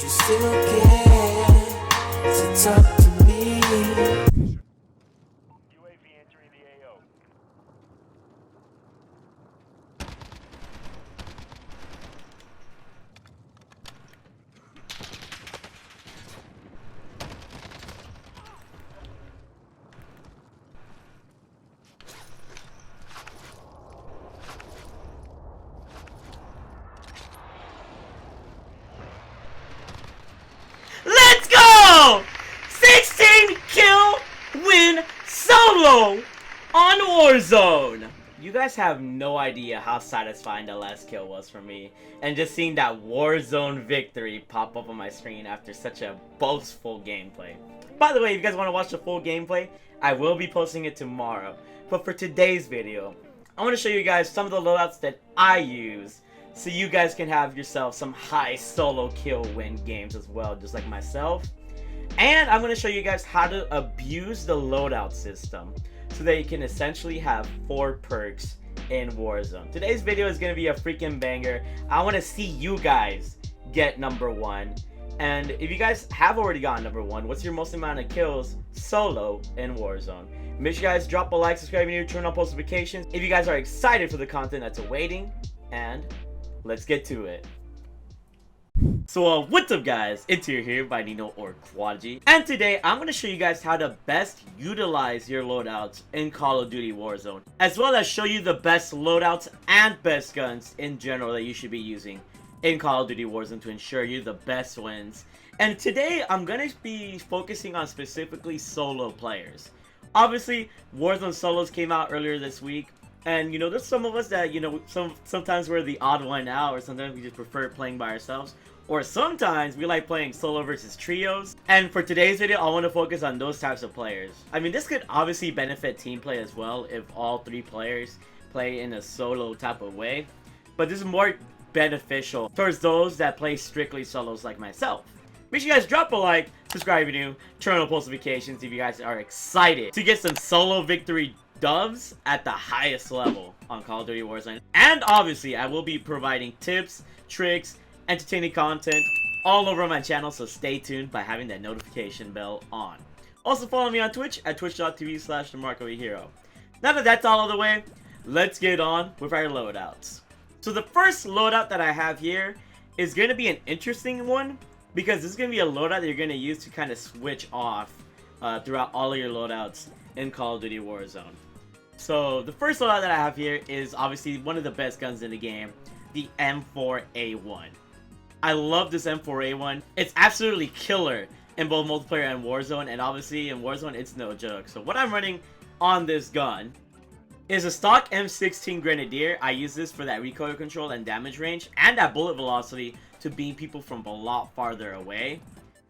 you still care to talk to me? UAV entering the AO. Let's go! 16 kill win solo on Warzone. You guys have no idea how satisfying that last kill was for me. And just seeing that Warzone victory pop up on my screen after such a boastful gameplay. By the way, if you guys want to watch the full gameplay, I will be posting it tomorrow. But for today's video, I want to show you guys some of the loadouts that I use, so you guys can have yourself some high solo kill win games as well, just like myself. And I'm going to show you guys how to abuse the loadout system so that you can essentially have 4 perks in Warzone. Today's video is going to be a freaking banger. I want to see you guys get number 1. And if you guys have already gotten number 1, what's your most amount of kills solo in Warzone? Make sure you guys drop a like, subscribe if you're new, turn on post notifications if you guys are excited for the content that's awaiting. And let's get to it. So what's up guys, it's here Bayanino or Quadigy, and today I'm going to show you guys how to best utilize your loadouts in Call of Duty Warzone, as well as show you the best loadouts and best guns in general that you should be using in Call of Duty Warzone to ensure you the best wins. And today I'm going to be focusing on specifically solo players. Obviously Warzone solos came out earlier this week. And, you know, there's some of us that, you know, sometimes we're the odd one out, or sometimes we just prefer playing by ourselves. Or sometimes we like playing solo versus trios. And for today's video, I want to focus on those types of players. I mean, this could obviously benefit team play as well if all 3 players play in a solo type of way. But this is more beneficial towards those that play strictly solos like myself. Make sure you guys drop a like, subscribe if you're new, turn on post notifications if you guys are excited to get some solo victory doves at the highest level on Call of Duty Warzone. And obviously I will be providing tips, tricks, entertaining content all over my channel, so stay tuned by having that notification bell on. Also follow me on Twitch at twitch.tv/TheMarkOfAHero. Now that that's all out of the way, let's get on with our loadouts. So the first loadout that I have here is going to be an interesting one, because this is going to be a loadout that you're going to use to kind of switch off throughout all of your loadouts in Call of Duty Warzone. So the first loadout that I have here is obviously one of the best guns in the game, the M4A1. I love this M4A1. It's absolutely killer in both multiplayer and Warzone, and obviously in Warzone it's no joke. So what I'm running on this gun is a stock M16 Grenadier. I use this for that recoil control and damage range, and that bullet velocity to beam people from a lot farther away.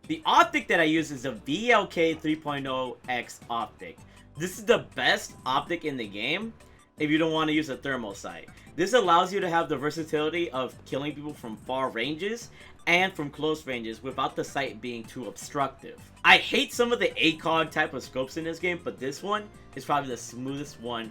The optic that I use is a VLK 3.0X optic. This is the best optic in the game if you don't want to use a thermal sight. This allows you to have the versatility of killing people from far ranges and from close ranges without the sight being too obstructive. I hate some of the ACOG type of scopes in this game, but this one is probably the smoothest one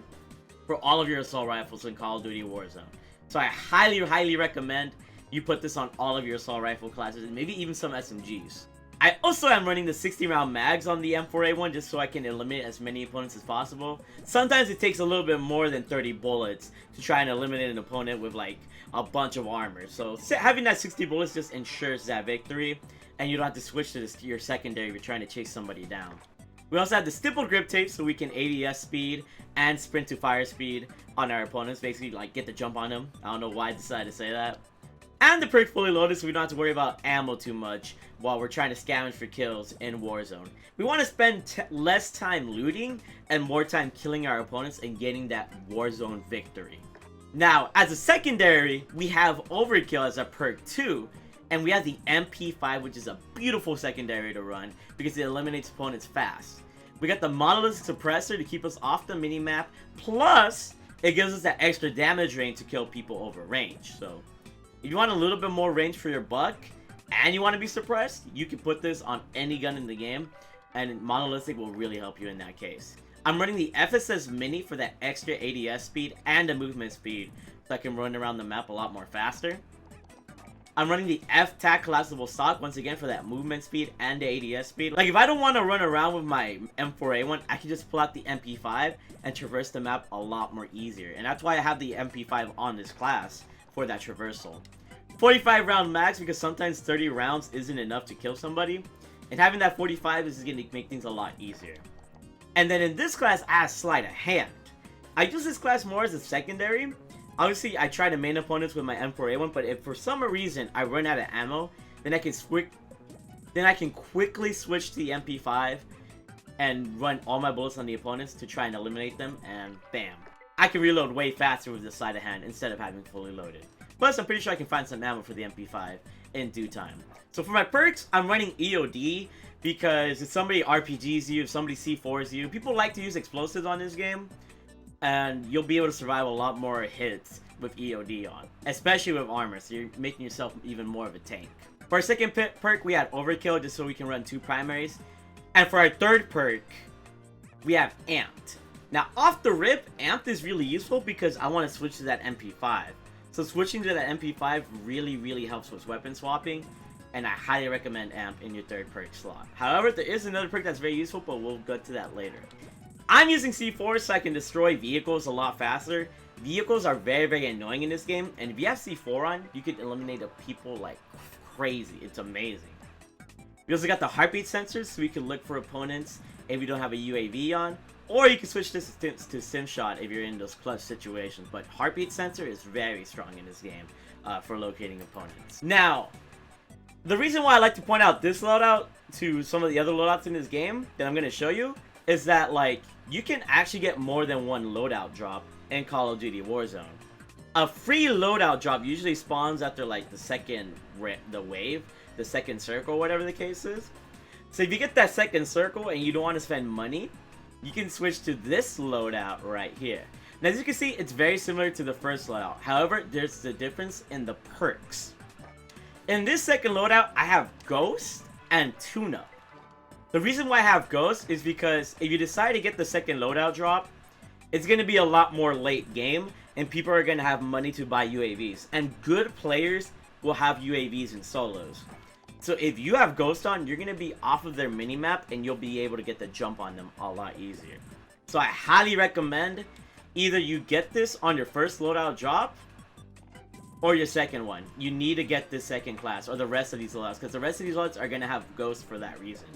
for all of your assault rifles in Call of Duty Warzone. So I highly recommend you put this on all of your assault rifle classes, and maybe even some SMGs. I also am running the 60 round mags on the M4A1 just so I can eliminate as many opponents as possible. Sometimes it takes a little bit more than 30 bullets to try and eliminate an opponent with like a bunch of armor. So having that 60 bullets just ensures that victory, and you don't have to switch to your secondary if you're trying to chase somebody down. We also have the stipple grip tape so we can ADS speed and sprint to fire speed on our opponents. Basically like get the jump on them. I don't know why I decided to say that. And the perk fully loaded, so we don't have to worry about ammo too much while we're trying to scavenge for kills in Warzone. We want to spend less time looting and more time killing our opponents and getting that Warzone victory. Now, as a secondary, we have Overkill as a perk too, and we have the MP5, which is a beautiful secondary to run because it eliminates opponents fast. We got the Monolithic Suppressor to keep us off the minimap, plus it gives us that extra damage range to kill people over range. So if you want a little bit more range for your buck, and you want to be suppressed, you can put this on any gun in the game, and Monolithic will really help you in that case. I'm running the FSS Mini for that extra ADS speed and the movement speed, so I can run around the map a lot more faster. I'm running the F-TAC collapsible stock once again for that movement speed and the ADS speed. Like, if I don't want to run around with my M4A1, I can just pull out the MP5 and traverse the map a lot more easier. And that's why I have the MP5 on this class for that traversal. 45 round max, because sometimes 30 rounds isn't enough to kill somebody. And having that 45 is going to make things a lot easier. And then in this class, I have sleight of hand. I use this class more as a secondary. Obviously, I try to main opponents with my M4A1, but if for some reason I run out of ammo, then I can quickly switch to the MP5 and run all my bullets on the opponents to try and eliminate them, and bam. I can reload way faster with the sleight of hand instead of having fully loaded. Plus, I'm pretty sure I can find some ammo for the MP5 in due time. So for my perks, I'm running EOD because if somebody RPGs you, if somebody C4s you, people like to use explosives on this game. And you'll be able to survive a lot more hits with EOD on. Especially with armor, so you're making yourself even more of a tank. For our second perk, we had Overkill, just so we can run 2 primaries. And for our third perk, we have Amped. Now, off the rip, Amped is really useful because I want to switch to that MP5. So switching to that MP5 really helps with weapon swapping. And I highly recommend Amp in your third perk slot. However, there is another perk that's very useful, but we'll get to that later. I'm using C4 so I can destroy vehicles a lot faster. Vehicles are very annoying in this game, and if you have C4 on, you can eliminate people like crazy. It's amazing. We also got the heartbeat sensors, so we can look for opponents if you don't have a UAV on, or you can switch this to sim shot if you're in those clutch situations. But heartbeat sensor is very strong in this game for locating opponents. Now, the reason why I like to point out this loadout to some of the other loadouts in this game that I'm going to show you is that, like, you can actually get more than one loadout drop in Call of Duty Warzone. A free loadout drop usually spawns after, like, the second wave, the second circle, whatever the case is. So if you get that second circle and you don't want to spend money, you can switch to this loadout right here. Now, as you can see, it's very similar to the first loadout. However, there's the difference in the perks. In this second loadout, I have Ghost and Tune-Up. The reason why I have Ghost is because if you decide to get the second loadout drop, it's going to be a lot more late game, and people are going to have money to buy UAVs. And good players will have UAVs in solos. So if you have Ghost on, you're going to be off of their minimap, and you'll be able to get the jump on them a lot easier. So I highly recommend either you get this on your first loadout drop, or your second one. You need to get this second class, or the rest of these loadouts, because the rest of these loadouts are going to have Ghost for that reason.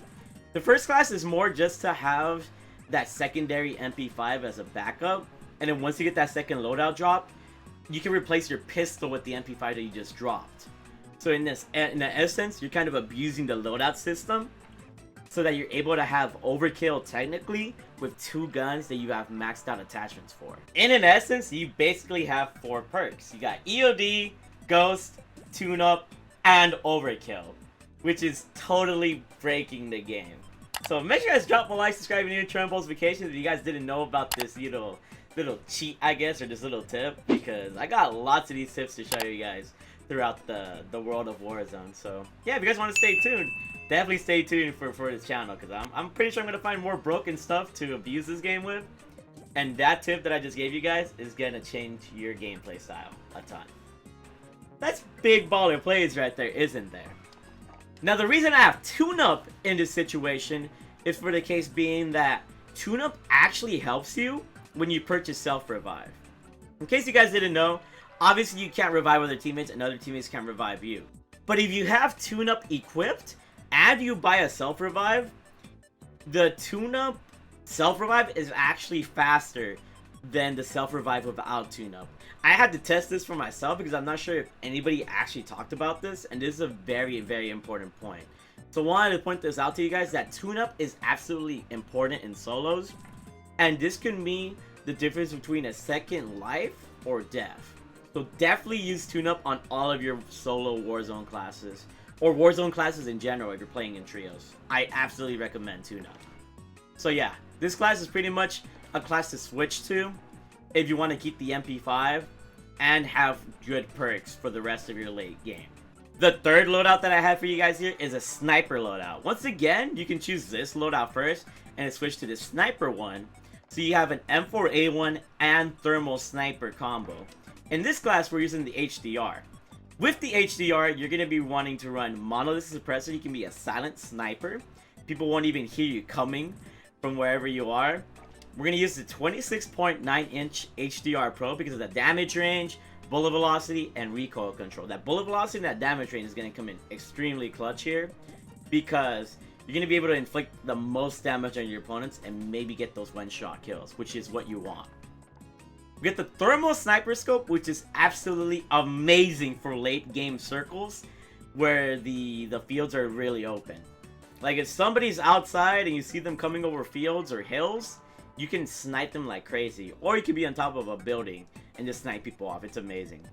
The first class is more just to have that secondary MP5 as a backup, and then once you get that second loadout drop, you can replace your pistol with the MP5 that you just dropped. So in essence, you're kind of abusing the loadout system so that you're able to have overkill technically with 2 guns that you have maxed out attachments for. In an essence, you basically have 4 perks. You got EOD, Ghost, Tune-Up, and Overkill, which is totally breaking the game. So make sure you guys drop a like, subscribe, and turn on notifications if you guys didn't know about this little cheat, I guess, or this little tip, because I got lots of these tips to show you guys throughout the world of Warzone. So yeah, if you guys want to stay tuned, definitely stay tuned for this channel, because I'm pretty sure I'm going to find more broken stuff to abuse this game with. And that tip that I just gave you guys is going to change your gameplay style a ton. That's big baller plays right there, isn't there? Now, the reason I have Tune-Up in this situation is for the case being that Tune-Up actually helps you when you purchase self-revive. In case you guys didn't know, obviously you can't revive other teammates and other teammates can't revive you. But if you have Tune-Up equipped and you buy a self-revive, the Tune-Up self-revive is actually faster than the self-revive without Tune-Up. I had to test this for myself because I'm not sure if anybody actually talked about this, and this is a very important point. So I wanted to point this out to you guys, that Tune-Up is absolutely important in solos, and this can mean the difference between a second life or death. So definitely use Tune-Up on all of your solo Warzone classes, or Warzone classes in general if you're playing in trios. I absolutely recommend Tune-Up. So yeah, this class is pretty much a class to switch to if you want to keep the MP5 and have good perks for the rest of your late game. The third loadout that I have for you guys here is a sniper loadout. Once again, you can choose this loadout first and switch to the sniper one. So you have an M4A1 and thermal sniper combo. In this class, we're using the HDR. With the HDR, you're going to be wanting to run monolithic suppressor. You can be a silent sniper. People won't even hear you coming from wherever you are. We're going to use the 26.9-inch HDR Pro because of the damage range, bullet velocity, and recoil control. That bullet velocity and that damage range is going to come in extremely clutch here because you're going to be able to inflict the most damage on your opponents and maybe get those one-shot kills, which is what you want. We get the thermal sniper scope, which is absolutely amazing for late game circles where the fields are really open. Like if somebody's outside and you see them coming over fields or hills, you can snipe them like crazy. Or you can be on top of a building and just snipe people off. It's amazing.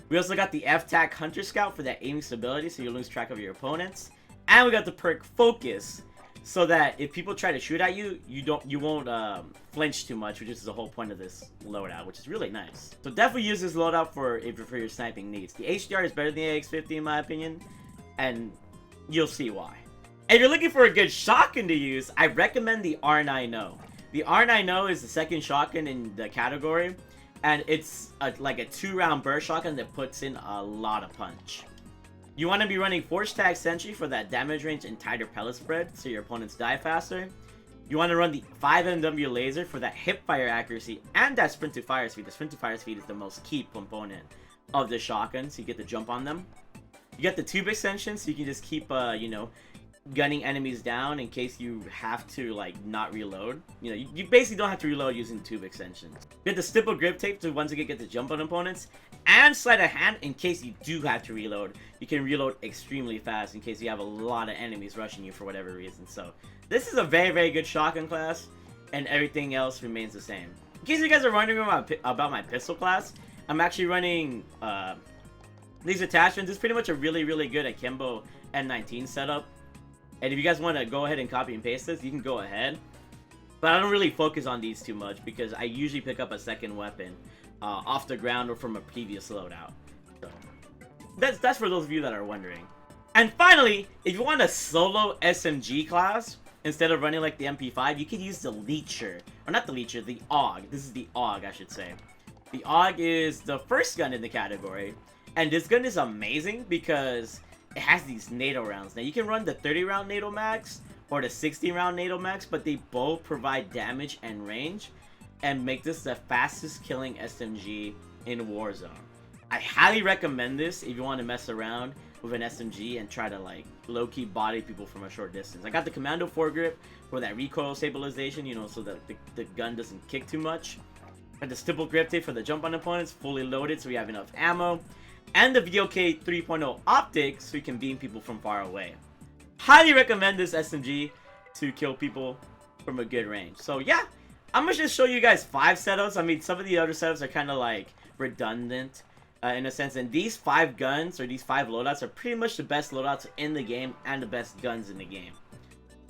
We also got the F-Tac Hunter Scout for that aiming stability so you lose track of your opponents. And we got the perk Focus so that if people try to shoot at you, you won't flinch too much, which is the whole point of this loadout, which is really nice. So definitely use this loadout for your sniping needs. The HDR is better than the AX50 in my opinion, and you'll see why. If you're looking for a good shotgun to use, I recommend the R9O. The R9O is the second shotgun in the category, and it's like a 2-round burst shotgun that puts in a lot of punch. You want to be running Force Tag Sentry for that damage range and tighter pellet spread so your opponents die faster. You want to run the 5MW laser for that hip fire accuracy and that sprint to fire speed. The sprint to fire speed is the most key component of the shotgun, so you get to jump on them. You get the tube extension so you can just keep, you know, gunning enemies down in case you have to like not reload. You know, you basically don't have to reload using tube extensions. You get the stipple grip tape to once again get the jump on opponents, and sleight of hand in case you do have to reload. You can reload extremely fast in case you have a lot of enemies rushing you for whatever reason. So this is a very, very good shotgun class, and everything else remains the same. In case you guys are wondering about my pistol class, I'm actually running these attachments. It's pretty much a really, really good akimbo N19 setup. And if you guys want to go ahead and copy and paste this, you can go ahead. But I don't really focus on these too much because I usually pick up a second weapon off the ground or from a previous loadout. So that's for those of you that are wondering. And finally, if you want a solo SMG class, instead of running like the MP5, you can use the Leecher. Or not the Leecher, the AUG. This is the AUG, I should say. The AUG is the first gun in the category. And this gun is amazing because it has these NATO rounds. Now you can run the 30-round NATO max or the 60-round NATO max, but they both provide damage and range and make this the fastest killing SMG in Warzone. I highly recommend this if you want to mess around with an SMG and try to like low-key body people from a short distance. I got the Commando foregrip for that recoil stabilization, you know, so that the gun doesn't kick too much. Got the stipple grip tape for the jump on opponents, fully loaded so we have enough ammo. And the VOK 3.0 optic so you can beam people from far away. Highly recommend this SMG to kill people from a good range. So yeah, I'm gonna just show you guys 5 setups. I mean, some of the other setups are kind of like redundant in a sense. And these 5 guns or these 5 loadouts are pretty much the best loadouts in the game and the best guns in the game.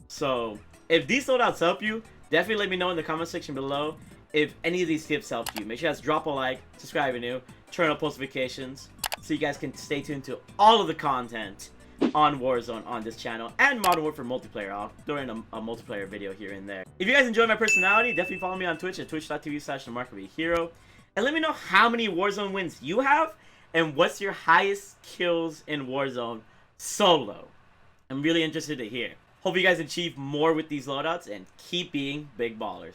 So if these loadouts help you, definitely let me know in the comment section below if any of these tips helped you. Make sure you guys drop a like, subscribe if you're new, turn on post notifications, so you guys can stay tuned to all of the content on Warzone on this channel and Modern Warfare multiplayer. I'll throw in a multiplayer video here and there. If you guys enjoy my personality, definitely follow me on Twitch at twitch.tv/TheMarkOfAHero. And let me know how many Warzone wins you have and what's your highest kills in Warzone solo. I'm really interested to hear. Hope you guys achieve more with these loadouts and keep being big ballers.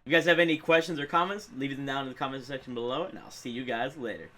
If you guys have any questions or comments, leave them down in the comment section below, and I'll see you guys later.